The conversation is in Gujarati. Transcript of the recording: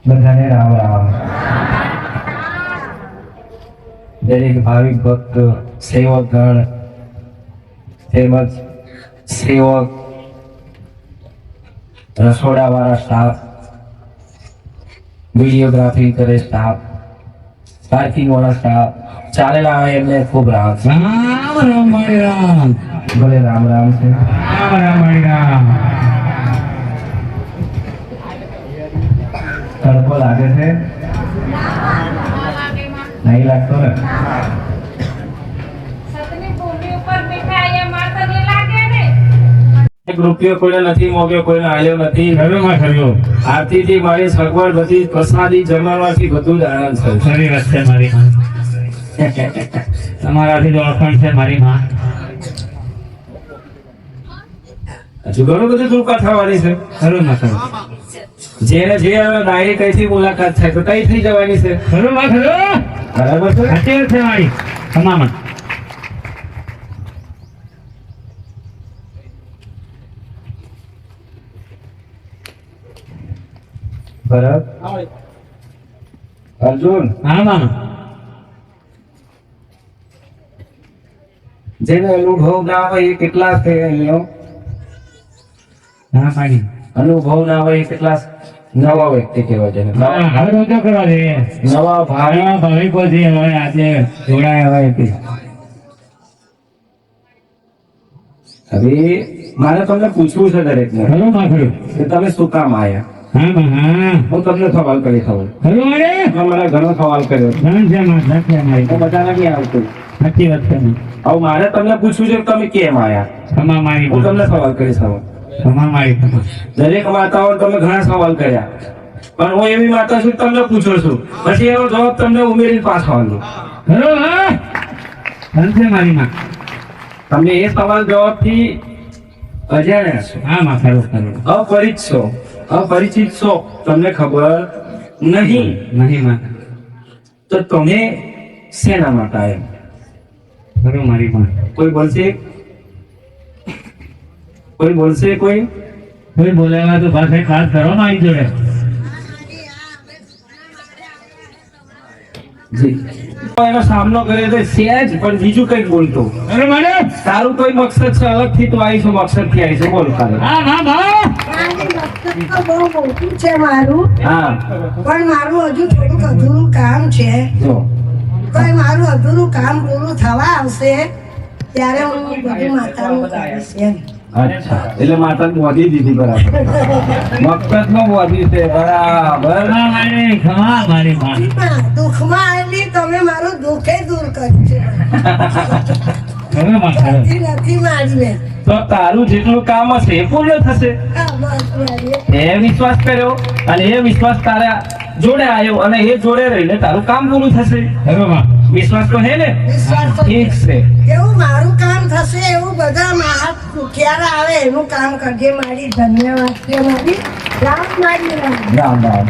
બધાને રામ રામ. દરેક ભાવિક ભક્ત, સેવક ગણ તેમજ સેવક, રસોડા વાળા સ્ટાફ, વિડીયોગ્રાફી કરે સ્ટાફ, પાર્કિંગ વાળા સ્ટાફ, ચાલેલા આવે એમને ખૂબ રામ. રામ રામ મારી રામ. ભલે રામ રામ છે. રામ રામ મારી રામ. તડકો લાગે છે? નહીં લાગતો ને? એક રૂપિયો કોઈને નથી મોગ્યો, કોઈને આલ્યો નથી. ઘરમાં ખર્યો. આરતીથી મારી સગવડ બધી પ્રસાદી જમણવારથી બધું જ આનંદ છે. સારી વાત છે મારી માં. તમારાથી જ ઓળખાણ છે મારી માં. હજુ ઘણું બધું કૃપા થવાની છે. ખરું માં ખરું. જેને જે ડાયરેક્ટ કઈથી મુલાકાત થાય તો કઈ થઈ જવાની છે. ખરું માં ખરું. બરાબર છે. સાચી વાત છે મારી. તમામ ભરત, અર્જુન, હા માં. જેને અનુભવ ના હોય એ કેટલા છે અહીંયા? હા પાડી. અનુભવ ના હોય એ કેટલા નવા વ્યક્તિ કહેવાય છે. હવે રોજો કરવા દે. નવા ભાવિક. ભાવિ ભાવિકો જે હવે આજે જોડાયા હોય તે. હવે મારે તમને પૂછવું છે દરેકને ખરું માં ખરું. કે તમે શું કામ આયા? હા માં હા. હું તમને સવાલ કરી ખબર. ખરું મારે. મને ઘણો સવાલ કર્યો. ધન છે માં ધન છે મારી. હું બધા નથી આવતું. સાચી વાત છે માં. હવે મારે તમને પૂછવું છે કે તમે કેમ આયા? તમા મારી હું તમને સવાલ કરીશ હવે. તમા મારી તમા. દરેક માતાઓ તમે ઘણા સવાલ કર્યા, પણ હું એવી માતા છું કે તમને પૂછું છું, પછી એનો જવાબ તમને ઉમેરી પાછો આલું. ખરું હા. ધન છે મારી માં. તમે એ સવાલ જવાબથી અજાણ્યા છો, હા માં ખરું ખરું. અપરિચિત છો, તમને ખબર નહીં. નહીં માં. તો તમે શેના માટે આવ્યા? ખરું મારી માં. કોઈ બોલશે? કોઈ બોલશે? કોઈ કોઈ બોલાવા તો પાસે ખાસ કરો મારી જોડે. જી એનો સામનો કર્યો તો સહેજ, પણ બીજું કંઈક બોલતો. અરે મારે. તારું કોઈ મકસદ છે અલગથી, તો આવીશું મકસદ થી આવીશું. બોલ ખાલી. હા હા હા. તો બહુ મોટું છે મારું, હા પણ મારું હજુ થોડુંક અધૂરું કામ છે. જો કોઈ મારું અધૂરું કામ પૂરું થવા આવશે ત્યારે હું બધું માતાનું કરીશ એમ. અચ્છા, એટલે માતા મોદી દીધી. બરાબર. મકસદ નો મોદી છે. બરાબર. ખમા મારી ખમા મારી માં. દુઃખમાં આવેલી તમે મારું દુઃખે દૂર કર્યું છે. ખરું માં ખરું. કરતી નથી મારી મેં. તો તારું જેટલું કામ હશે એ પૂર્ણ થશે. હા, બસ મારી. એ વિશ્વાસ કર્યો અને એ વિશ્વાસ તારા જોડે આવ્યો અને એ જોડે રહીને તારું કામ પૂરું થશે. ખરું માં. વિશ્વાસ તો હે ને? વિશ્વાસ તો ઠીક છે. એવું મારું કામ થશે એવું બધા મારા દુખિયારા આવે એનું કામ કરજે મારી. ધન્યવાદ છે મારી. રામ મારી રામ. રામ રામ.